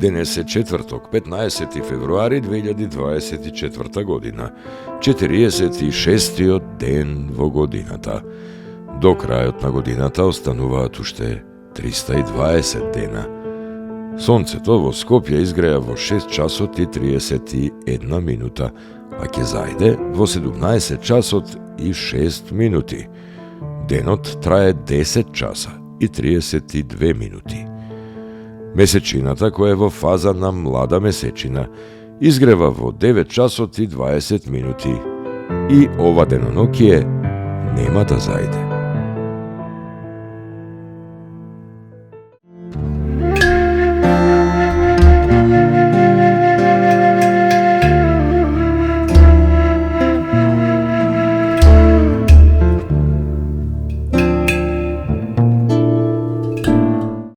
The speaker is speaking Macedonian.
Денес е четврток, 15. февруари 2024 година, 46-тиот ден во годината. До крајот на годината остануваат уште 320 дена. Сонцето во Скопје изгреја во 6 часот и 31 минута, а ќе зајде во 17 часот и 6 минути. Денот трае 10 часа и 32 минути. Месечината, која е во фаза на млада месечина, изгрева во 9 часот и 20 минути и ова денонокие нема да зајде.